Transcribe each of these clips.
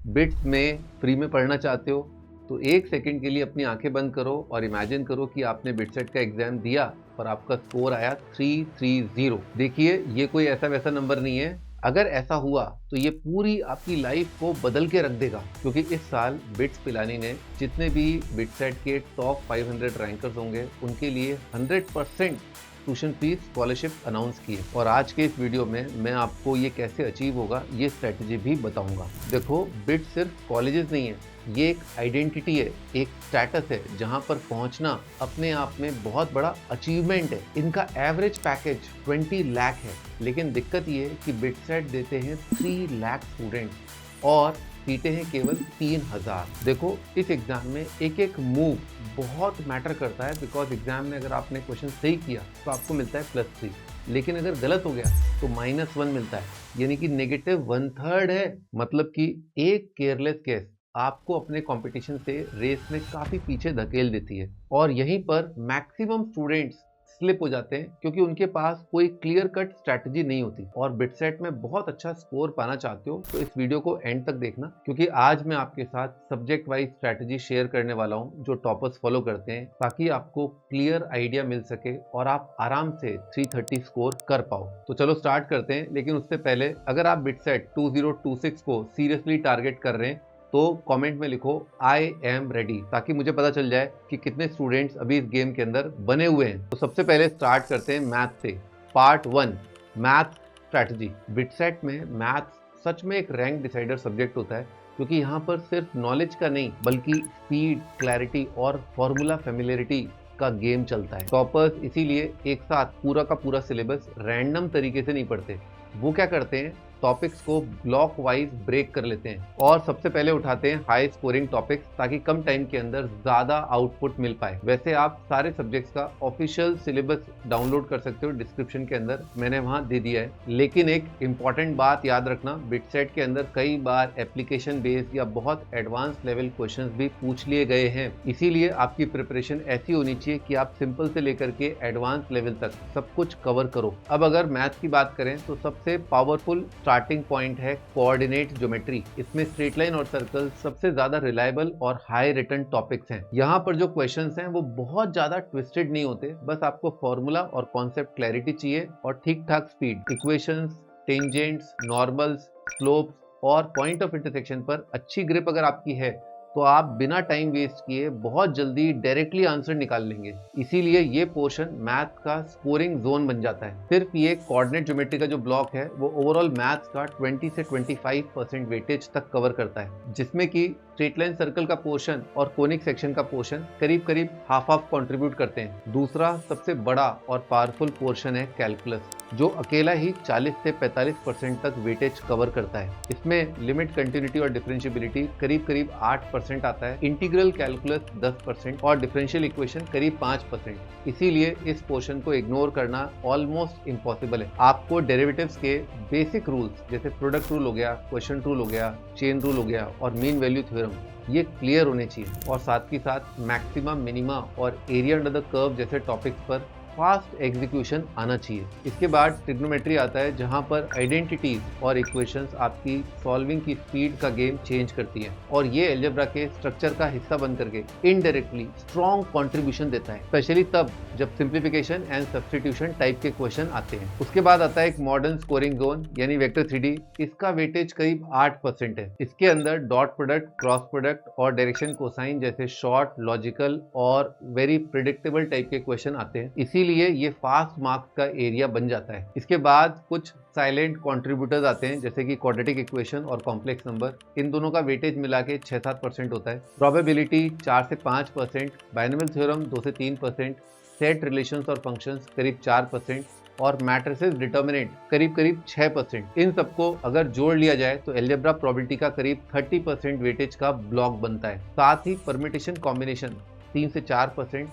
Bits में free में पढ़ना चाहते हो तो एक सेकंड के लिए अपनी आंखें बंद करो और इमेजिन करो कि आपने बिटसेट का एग्जाम दिया और आपका स्कोर आया 330। देखिए ये कोई ऐसा वैसा नंबर नहीं है। अगर ऐसा हुआ तो ये पूरी आपकी लाइफ को बदल के रख देगा, क्योंकि इस साल बिट्स पिलानी ने जितने भी बिटसेट के टॉप 500 रैंकर्स होंगे उनके लिए 100% ट्यूशन फीस स्कॉलरशिप अनाउंस की है। और आज के इस वीडियो में मैं आपको ये कैसे अचीव होगा ये स्ट्रेटजी भी बताऊंगा। देखो, बिट सिर्फ कॉलेजेस नहीं है, ये एक आइडेंटिटी है, एक स्टेटस है जहां पर पहुंचना अपने आप में बहुत बड़ा अचीवमेंट है। इनका एवरेज पैकेज 20 लाख है, लेकिन दिक्कत ये है कि बिटसेट देते हैं 3 लाख स्टूडेंट्स और सीटें हैं केवल 3000। देखो, इस एग्जाम में एक एक मूव बहुत मैटर करता है, बिकॉज एग्जाम में अगर आपने क्वेश्चन सही किया तो आपको मिलता है +3, लेकिन अगर गलत हो गया तो -1 मिलता है, यानी कि -1/3 है। मतलब कि एक केयरलेस केस आपको अपने कंपटीशन से रेस में काफी पीछे धकेल देती है। और यहीं पर मैक्सिमम स्टूडेंट्स स्लिप हो जाते हैं, क्योंकि उनके पास कोई क्लियर कट स्ट्रैटेजी नहीं होती। और बिटसेट में बहुत अच्छा स्कोर पाना चाहते हो तो इस वीडियो को एंड तक देखना, क्योंकि आज मैं आपके साथ सब्जेक्ट वाइज स्ट्रैटेजी शेयर करने वाला हूं जो टॉपर्स फॉलो करते हैं, ताकि आपको क्लियर आइडिया मिल सके और आप आराम से 330 स्कोर कर पाओ। तो चलो स्टार्ट करते हैं, लेकिन उससे पहले अगर आप बिटसेट 2026 को सीरियसली टारगेट कर रहे हैं तो कमेंट में लिखो आई एम रेडी, ताकि मुझे पता चल जाए कि कितने स्टूडेंट्स अभी इस गेम के अंदर बने हुए हैं। तो सबसे पहले स्टार्ट करते हैं मैथ से। Part 1, math strategy. बिटसेट में मैथ सच में एक रैंक डिसाइडर सब्जेक्ट होता है, क्योंकि यहाँ पर सिर्फ नॉलेज का नहीं बल्कि स्पीड, क्लैरिटी और फॉर्मूला फेमिलियरिटी का गेम चलता है। टॉपर्स इसीलिए एक साथ पूरा का पूरा सिलेबस रैंडम तरीके से नहीं पढ़ते। वो क्या करते हैं, टॉपिक्स को ब्लॉक वाइज ब्रेक कर लेते हैं और सबसे पहले उठाते हैं हाई स्कोरिंग टॉपिक्स, ताकि कम टाइम के अंदर ज्यादा आउटपुट मिल पाए। वैसे आप सारे सब्जेक्ट्स का ऑफिशियल सिलेबस डाउनलोड कर सकते हो, डिस्क्रिप्शन के अंदर मैंने वहां दे दिया है। लेकिन एक इंपॉर्टेंट बात याद रखना, बिटसेट के अंदर कई बार एप्लीकेशन बेस्ड या बहुत एडवांस लेवल क्वेश्चंस भी पूछ लिए गए हैं, इसीलिए आपकी प्रिपरेशन ऐसी होनी चाहिए कि आप सिंपल से लेकर के एडवांस लेवल तक सब कुछ कवर करो। अब अगर मैथ की बात करें तो सबसे पावरफुल स्टार्टिंग पॉइंट है कोऑर्डिनेट ज्योमेट्री। इसमें स्ट्रेट लाइन और सर्कल सबसे ज्यादा रिलायबल और हाई रिटर्न टॉपिक्स हैं। यहाँ पर जो क्वेश्चंस हैं वो बहुत ज्यादा ट्विस्टेड नहीं होते, बस आपको फॉर्मूला और कॉन्सेप्ट क्लैरिटी चाहिए और ठीक ठाक speed. Equations, tangents, normals, slopes और पॉइंट ऑफ इंटरसेक्शन पर अच्छी ग्रिप अगर आपकी है तो आप बिना टाइम वेस्ट किए बहुत जल्दी डायरेक्टली आंसर निकाल लेंगे। इसीलिए ये पोर्शन मैथ का स्कोरिंग जोन बन जाता है। सिर्फ ये कोऑर्डिनेट ज्योमेट्री का जो ब्लॉक है वो ओवरऑल मैथ्स का 20 से 25% वेटेज तक कवर करता है, जिसमें कि स्ट्रेट लाइन सर्कल का पोर्शन और कोनिक सेक्शन का पोर्शन करीब करीब हाफ कंट्रीब्यूट करते हैं। दूसरा सबसे बड़ा और पावरफुल पोर्शन है कैलकुलस, जो अकेला ही 40 से 45% तक वेटेज कवर करता है। इसमें लिमिट, कंटिन्यूटी और डिफरेंशियबिलिटी करीब करीब 8% आता है, इंटीग्रल कैलकुलस 10% और डिफरेंशियल इक्वेशन करीब 5%। इसीलिए इस पोर्शन को इग्नोर करना ऑलमोस्ट इम्पॉसिबल है। आपको डेरिवेटिव्स के बेसिक रूल्स जैसे प्रोडक्ट रूल हो गया, क्वेश्चन रूल हो गया, चेन रूल हो गया और मीन वैल्यू थ्योरम ये क्लियर होने चाहिए। और साथ ही साथ मैक्सिमा, मिनिमा और एरिया अंडर द कर्व जैसे टॉपिक्स पर फास्ट एग्जीक्यूशन आना चाहिए। इसके बाद ट्रिग्नोमेट्री आता है, जहां पर आइडेंटिटीज और इक्वेशंस आपकी सॉल्विंग की स्पीड का गेम चेंज करती है और ये अलजेब्रा के स्ट्रक्चर का हिस्सा बन करके इनडायरेक्टली स्ट्रॉन्ग कंट्रीब्यूशन देता है, स्पेशली तब जब सिंप्लीफिकेशन एंड सब्स्टिट्यूशन टाइप के क्वेश्चन आते हैं। उसके बाद आता है एक मॉडर्न स्कोरिंग जोन यानी वेक्टर 3D। इसका वेटेज करीब 8% है। इसके अंदर डॉट प्रोडक्ट, क्रॉस प्रोडक्ट और डायरेक्शन कोसाइन जैसे शॉर्ट, लॉजिकल और वेरी प्रिडिक्टेबल टाइप के क्वेश्चन आते हैं, इसीलिए ये फास्ट मार्क्स का एरिया बन जाता है। इसके बाद कुछ साइलेंट कंट्रीब्यूटर्स आते हैं, जैसे कि क्वाड्रेटिक इक्वेशन और कॉम्प्लेक्स नंबर। इन दोनों का वेटेज मिला के 6-7% होता है। प्रोबेबिलिटी 4 से 5%, बाइनोमियल थ्योरम 2 से 3%, सेट रिलेशंस और फंक्शंस करीब 4% और मैट्रिसेस डिटर्मिनेंट करीब करीब 6%। इन सबको अगर जोड़ लिया जाए तो अलजेब्रा प्रोबेबिलिटी का करीब 30% वेटेज का ब्लॉक बनता है। साथ ही परम्यूटेशन कॉम्बिनेशन 3 से 4%,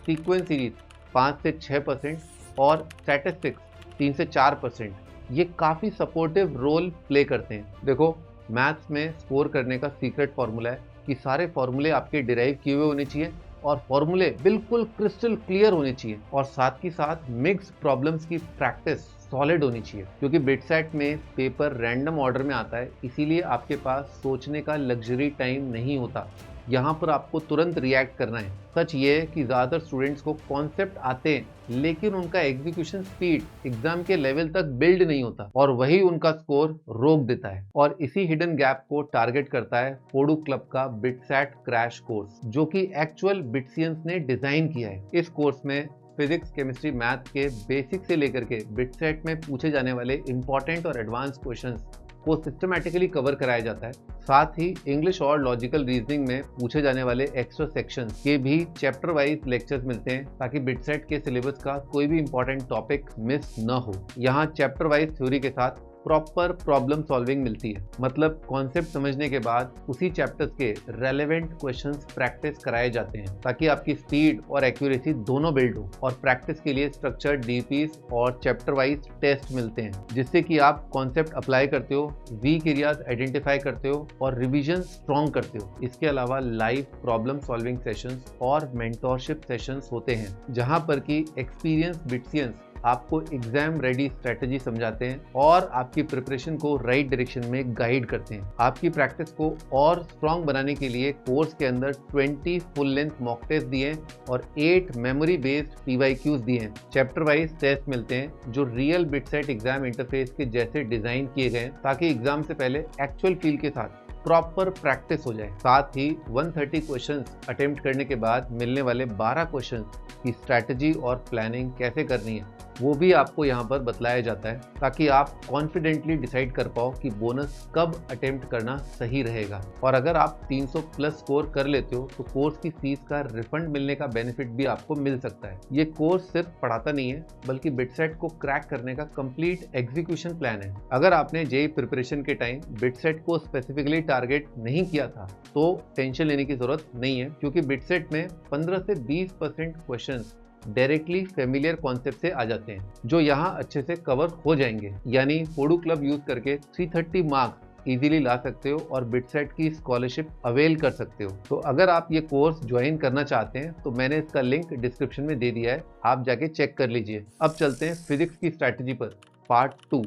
सीक्वेंस सीरीज 5 से 6% और स्टैटिस्टिक्स 3 से 4%। ये काफ़ी सपोर्टिव रोल प्ले करते हैं। देखो, मैथ्स में स्कोर करने का सीक्रेट फॉर्मूला है कि सारे फॉर्मूले आपके डिराइव किए हुए होने चाहिए और फॉर्मूले बिल्कुल क्रिस्टल क्लियर होने चाहिए, और साथ ही साथ मिक्स प्रॉब्लम्स की प्रैक्टिस सॉलिड होनी चाहिए, क्योंकि बिटसेट में पेपर रैंडम ऑर्डर में आता है, इसीलिए आपके पास सोचने का लग्जरी टाइम नहीं होता। यहाँ पर आपको तुरंत रिएक्ट करना है। सच ये है कि ज़्यादातर स्टूडेंट्स को कॉन्सेप्ट आते हैं, लेकिन उनका एग्जीक्यूशन स्पीड एग्जाम के लेवल तक बिल्ड नहीं होता और वही उनका स्कोर रोक देता है। और इसी हिडन गैप को टारगेट करता है फोडू क्लब का बिटसेट क्रैश कोर्स, जो कि एक्चुअल बिटसियंस ने डिजाइन किया है। इस कोर्स में फिजिक्स, केमिस्ट्री, मैथ के बेसिक से लेकर के बिटसेट में पूछे जाने वाले इंपॉर्टेंट और एडवांस क्वेश्चंस को सिस्टमैटिकली कवर कराया जाता है। साथ ही इंग्लिश और लॉजिकल रीजनिंग में पूछे जाने वाले एक्स्ट्रा सेक्शंस के भी चैप्टर वाइज लेक्चर्स मिलते हैं, ताकि बिटसेट के सिलेबस का कोई भी इंपॉर्टेंट टॉपिक मिस न हो। यहाँ चैप्टर वाइज थ्योरी के साथ प्रॉपर प्रॉब्लम सॉल्विंग मिलती है, मतलब कॉन्सेप्ट समझने के बाद उसी चैप्टर्स के रेलेवेंट क्वेश्चंस प्रैक्टिस कराए जाते हैं, ताकि आपकी स्पीड और एक्यूरेसी दोनों बिल्ड हो। और प्रैक्टिस के लिए स्ट्रक्चर्ड डीपीज और चैप्टर वाइज टेस्ट मिलते हैं, जिससे कि आप कॉन्सेप्ट अप्लाई करते हो, वीक एरियाज आइडेंटिफाई करते हो और रिविजन स्ट्रॉन्ग करते हो। इसके अलावा लाइव प्रॉब्लम सॉल्विंग सेशंस और मेंटोरशिप सेशंस होते हैं, जहां पर की एक्सपीरियंस बिटसियंस आपको एग्जाम रेडी स्ट्रेटजी समझाते हैं और आपकी प्रिपरेशन को राइट डायरेक्शन में गाइड करते हैं। आपकी प्रैक्टिस को और स्ट्रॉन्ग बनाने के लिए कोर्स के अंदर 20 फुल लेंथ मॉक टेस्ट दिए हैं और 8 मेमोरी बेस्ड PYQs दिए हैं। चैप्टर वाइज टेस्ट मिलते हैं जो रियल बिटसेट एग्जाम इंटरफेस के जैसे डिजाइन किए गए हैं, ताकि एग्जाम से पहले एक्चुअल फील के साथ प्रॉपर प्रैक्टिस हो जाए। साथ ही 130 क्वेश्चंस अटेम्प्ट करने के बाद मिलने वाले 12 क्वेश्चंस की स्ट्रैटेजी और प्लानिंग कैसे करनी है वो भी आपको यहाँ पर बतलाया जाता है, ताकि आप कॉन्फिडेंटली डिसाइड कर पाओ कि बोनस कब अटेम्प्ट करना सही रहेगा। और अगर आप 300 प्लस स्कोर कर लेते हो तो कोर्स की फीस का रिफंड मिलने का बेनिफिट भी आपको मिल सकता है। ये कोर्स सिर्फ पढ़ाता नहीं है, बल्कि बिटसेट को क्रैक करने का कंप्लीट एग्जीक्यूशन प्लान है। अगर आपने जेईई प्रिपरेशन के टाइम बिटसेट को स्पेसिफिकली टारगेट नहीं किया था तो टेंशन लेने की जरूरत नहीं है, क्योंकि बिटसेट में 15 से 20% क्वेश्चंस डायरेक्टली फेमिलियर कॉन्सेप्ट से आ जाते हैं, जो यहाँ अच्छे से कवर हो जाएंगे। यानी फोडू क्लब यूज करके 330 मार्क्स इजीली ला सकते हो और बिटसेट की स्कॉलरशिप अवेल कर सकते हो। तो अगर आप ये कोर्स ज्वाइन करना चाहते हैं तो मैंने इसका लिंक डिस्क्रिप्शन में दे दिया है, आप जाके चेक कर लीजिए। अब चलते हैं फिजिक्स की स्ट्रैटेजी पर, part 2,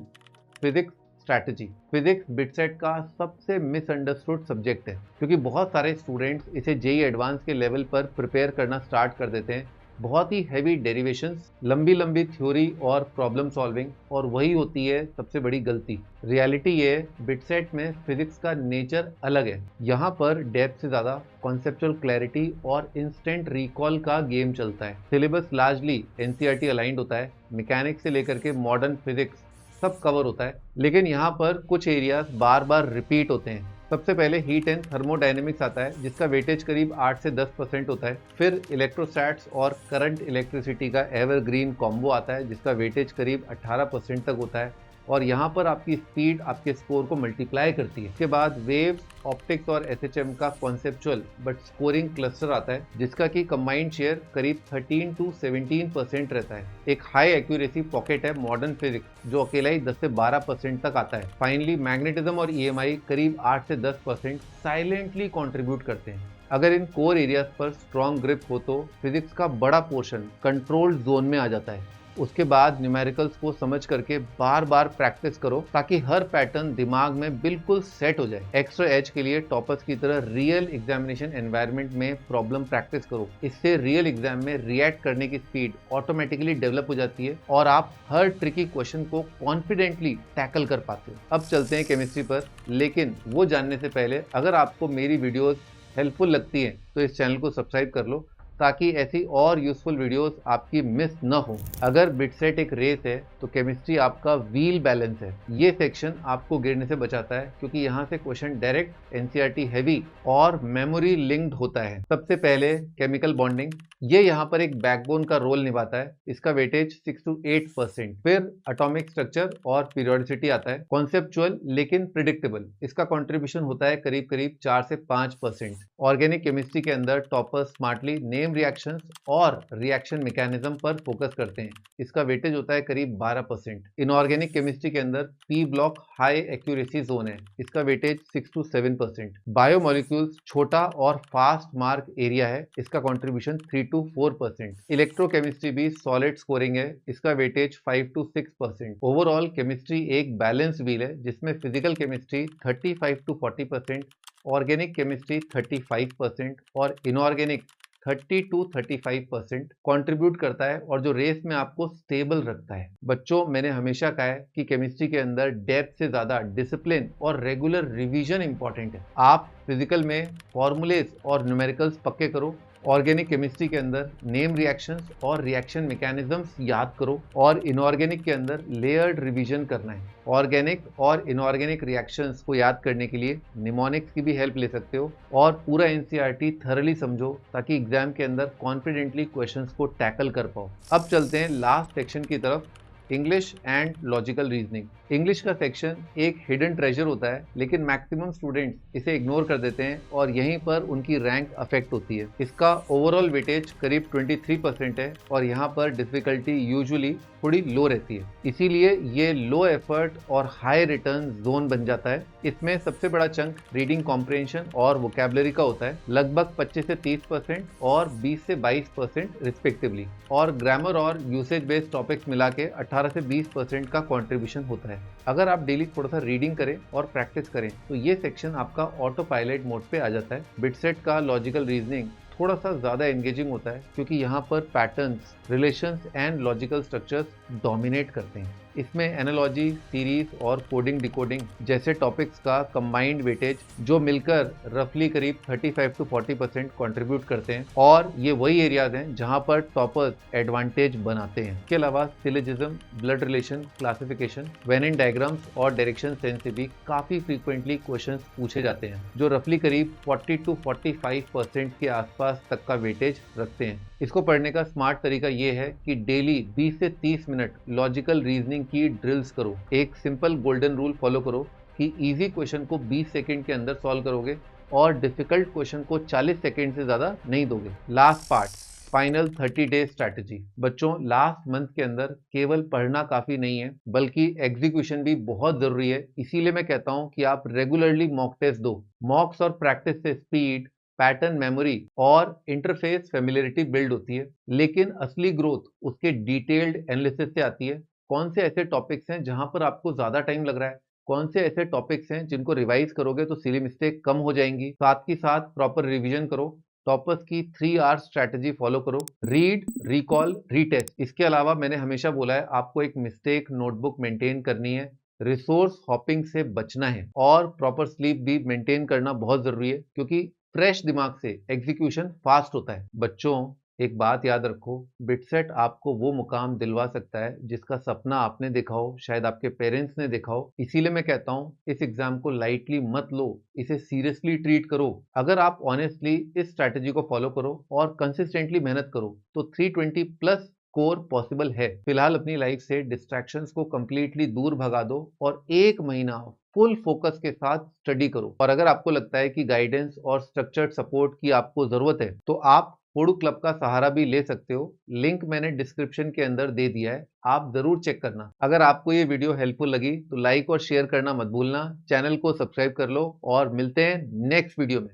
physics strategy. Physics BITSAT का सबसे मिसअंडरस्टूड सब्जेक्ट है, क्योंकि बहुत सारे स्टूडेंट्स इसे जेईई एडवांस के लेवल पर प्रिपेयर करना स्टार्ट कर देते हैं। बहुत ही हैवी डेरिवेशंस, लंबी लंबी थ्योरी और प्रॉब्लम सॉल्विंग, और वही होती है सबसे बड़ी गलती। रियलिटी ये है, बिटसेट में फिजिक्स का नेचर अलग है। यहाँ पर डेप्थ से ज्यादा कॉन्सेप्चुअल क्लैरिटी और इंस्टेंट रिकॉल का गेम चलता है। सिलेबस लार्जली NCERT अलाइंड होता है, मैकेनिक्स से लेकर के मॉडर्न फिजिक्स सब कवर होता है, लेकिन यहाँ पर कुछ एरियाज बार बार रिपीट होते हैं। सबसे पहले हीट एंड थर्मोडायनेमिक्स आता है, जिसका वेटेज करीब 8 से 10% होता है। फिर इलेक्ट्रोस्टैट्स और करंट इलेक्ट्रिसिटी का एवरग्रीन कॉम्बो आता है, जिसका वेटेज करीब 18% तक होता है, और यहाँ पर आपकी स्पीड आपके स्कोर को मल्टीप्लाई करती है। इसके बाद वेव्स, ऑप्टिक्स और SHM का कॉन्सेप्चुअल बट स्कोरिंग क्लस्टर आता है, जिसका की कंबाइंड शेयर करीब 13 to 17% रहता है। एक हाई एक्यूरेसी पॉकेट है मॉडर्न फिजिक्स, जो अकेला ही 10 से 12% तक आता है। फाइनली मैग्नेटिज्म और EMI करीब 8 से 10% साइलेंटली कॉन्ट्रीब्यूट करते हैं। अगर इन कोर एरियाज पर स्ट्रॉन्ग ग्रिप हो तो फिजिक्स का बड़ा पोर्शन कंट्रोल्ड जोन में आ जाता है। उसके बाद न्यूमेरिकल्स को समझ करके बार बार प्रैक्टिस करो, ताकि हर पैटर्न दिमाग में बिल्कुल सेट हो जाए। एक्स्ट्रा एज के लिए टॉपर्स की तरह रियल एग्जामिनेशन एनवायरनमेंट में प्रॉब्लम प्रैक्टिस करो। इससे रियल एग्जाम में रिएक्ट करने की स्पीड ऑटोमेटिकली डेवलप हो जाती है और आप हर ट्रिकी क्वेश्चन को कॉन्फिडेंटली टैकल कर पाते हो। अब चलते हैं केमिस्ट्री पर, लेकिन वो जानने से पहले अगर आपको मेरी वीडियोस हेल्पफुल लगती है तो इस चैनल को सब्सक्राइब कर लो, ताकि ऐसी और यूजफुल वीडियोस आपकी मिस न हो। अगर बिटसेट एक रेस है तो केमिस्ट्री आपका व्हील बैलेंस है। ये सेक्शन आपको गिरने से बचाता है, क्योंकि यहाँ से क्वेश्चन डायरेक्ट NCERT हैवी और मेमोरी लिंक्ड होता है। सबसे पहले केमिकल बॉन्डिंग, ये यहाँ पर एक बैकबोन का रोल निभाता है। इसका वेटेज 6 to 8%। फिर एटॉमिक स्ट्रक्चर और पीरियोडिसिटी आता है, कॉन्सेप्चुअल लेकिन प्रिडिक्टेबल। इसका कॉन्ट्रीब्यूशन होता है करीब 4 से 5%। ऑर्गेनिक केमिस्ट्री के अंदर toppers smartly name name reactions और रिएक्शन मैकेनिज्म पर फोकस करते हैं। इसका वेटेज होता है करीब 12%। इनऑर्गेनिक केमिस्ट्री के अंदर P block high accuracy zone है, इसका वेटेज 6 to 7%। बायोमोलिक्यूल्स छोटा और फास्ट मार्क एरिया है, इसका कंट्रीब्यूशन 3 to 4%। इलेक्ट्रोकेमिस्ट्री भी सॉलिड स्कोरिंग है, इसका वेटेज 5 to 6%। ओवरऑल केमिस्ट्री एक बैलेंस व्हील है जिसमें physical chemistry 35 to 40%, organic chemistry 35% और इनऑर्गेनिक 30 to 35% कंट्रीब्यूट करता है और जो रेस में आपको स्टेबल रखता है। बच्चों, मैंने हमेशा कहा है कि केमिस्ट्री के अंदर डेप्थ से ज्यादा डिसिप्लिन और रेगुलर रिवीजन इंपॉर्टेंट है। आप फिजिकल में फॉर्मूलेज और न्यूमेरिकल्स पक्के करो, ऑर्गेनिक केमिस्ट्री के अंदर नेम रिएक्शंस और रिएक्शन मैकेनिज्म्स याद करो और इनऑर्गेनिक के अंदर लेयर्ड रिवीजन करना है। ऑर्गेनिक और इनऑर्गेनिक रिएक्शंस को याद करने के लिए निमोनिक्स की भी हेल्प ले सकते हो और पूरा एनसीईआरटी थरली समझो ताकि एग्जाम के अंदर कॉन्फिडेंटली क्वेश्चंस को टैकल कर पाओ। अब चलते हैं लास्ट सेक्शन की तरफ, English and logical reasoning. English का सेक्शन एक हिडन ट्रेजर होता है, लेकिन मैक्सिमम स्टूडेंट्स इसे इग्नोर कर देते हैं और यहीं पर उनकी रैंक अफेक्ट होती है। इसका ओवरऑल वेटेज करीब 23% है और यहाँ पर डिफिकल्टी यूजुअली थोड़ी लो रहती है, इसीलिए ये लो एफर्ट और हाई रिटर्न जोन बन जाता है। इसमें सबसे बड़ा चंक रीडिंग कॉम्प्रिहेंशन और वोकैबुलरी का होता है, लगभग 25 से 30% और 20 से 22% रिस्पेक्टिवली, और ग्रामर और यूसेज बेस्ड टॉपिक्स मिला के 18 से 20% का कॉन्ट्रीब्यूशन होता है। अगर आप डेली थोड़ा सा रीडिंग करें और प्रैक्टिस करें तो ये सेक्शन आपका ऑटो पायलट मोड पे आ जाता है। बिटसेट का लॉजिकल रीजनिंग थोड़ा सा ज़्यादा एंगेजिंग होता है क्योंकि यहाँ पर patterns, relations and logical structures dominate करते हैं। इसमें एनालॉजी, सीरीज और कोडिंग डिकोडिंग जैसे टॉपिक्स का कंबाइंड वेटेज जो मिलकर रफली करीब 35 to 40% कंट्रीब्यूट करते हैं और ये वही एरियाज हैं जहाँ पर टॉपर्स एडवांटेज बनाते हैं। इसके अलावा syllogism, blood relation, classification, when in diagrams और डायरेक्शन सेंस से भी काफ़ी फ्रीक्वेंटली क्वेश्चंस पूछे जाते हैं जो रफली करीब 40 to 45% के आसपास तक का वेटेज रखते हैं। इसको पढ़ने का स्मार्ट तरीका ये है कि डेली 20 से 30 मिनट लॉजिकल रीजनिंग की ड्रिल्स करो। एक सिंपल गोल्डन रूल फॉलो करो कि इजी क्वेश्चन को 20 सेकंड के अंदर सॉल्व करोगे और डिफिकल्ट क्वेश्चन को 40 सेकंड से ज़्यादा नहीं दोगे। Last part, final 30 day strategy. बच्चों, लास्ट मंथ के अंदर केवल पढ़ना काफ़ी नहीं है बल्कि एग्जीक्यूशन भी बहुत ज़रूरी है। इसीलिए मैं कहता हूँ कि आप रेगुलरली मॉक टेस्ट दो। मॉक्स और प्रैक्टिस से स्पीड, पैटर्न मेमोरी और इंटरफेस फेमिलियरिटी बिल्ड होती है, लेकिन असली ग्रोथ उसके डिटेल्ड एनालिसिस से आती है। कौन से ऐसे टॉपिक्स हैं जहां पर आपको ज्यादा टाइम लग रहा है, कौन से ऐसे टॉपिक्स हैं जिनको रिवाइज करोगे तो सिली मिस्टेक कम हो जाएंगी। साथ ही साथ प्रॉपर रिवीजन करो, टॉपर्स की 3R स्ट्रैटेजी फॉलो करो, रीड, रिकॉल, रीटेस्ट। इसके अलावा मैंने हमेशा बोला है आपको एक मिस्टेक नोटबुक मेंटेन करनी है, रिसोर्स हॉपिंग से बचना है और प्रॉपर स्लीप भी मेंटेन करना बहुत जरूरी है क्योंकि फ्रेश दिमाग से एग्जीक्यूशन फास्ट होता है। बच्चों, एक बात याद रखो, बिटसेट आपको वो मुकाम दिलवा सकता है जिसका सपना आपने देखा हो, शायद आपके पेरेंट्स ने देखा हो। इसीलिए मैं कहता हूँ इस एग्जाम को लाइटली मत लो, इसे सीरियसली ट्रीट करो। अगर आप ऑनेस्टली इस स्ट्रैटेजी को फॉलो करो और कंसिस्टेंटली मेहनत करो तो 320 प्लस स्कोर पॉसिबल है। फिलहाल अपनी लाइफ से डिस्ट्रैक्शंस को कंप्लीटली दूर भगा दो और एक महीना फुल फोकस के साथ स्टडी करो। और अगर आपको लगता है कि गाइडेंस और स्ट्रक्चर्ड सपोर्ट की आपको जरूरत है तो आप होडू क्लब का सहारा भी ले सकते हो। लिंक मैंने डिस्क्रिप्शन के अंदर दे दिया है, आप जरूर चेक करना। अगर आपको ये वीडियो हेल्पफुल लगी तो लाइक और शेयर करना मत भूलना, चैनल को सब्सक्राइब कर लो और मिलते हैं नेक्स्ट वीडियो में।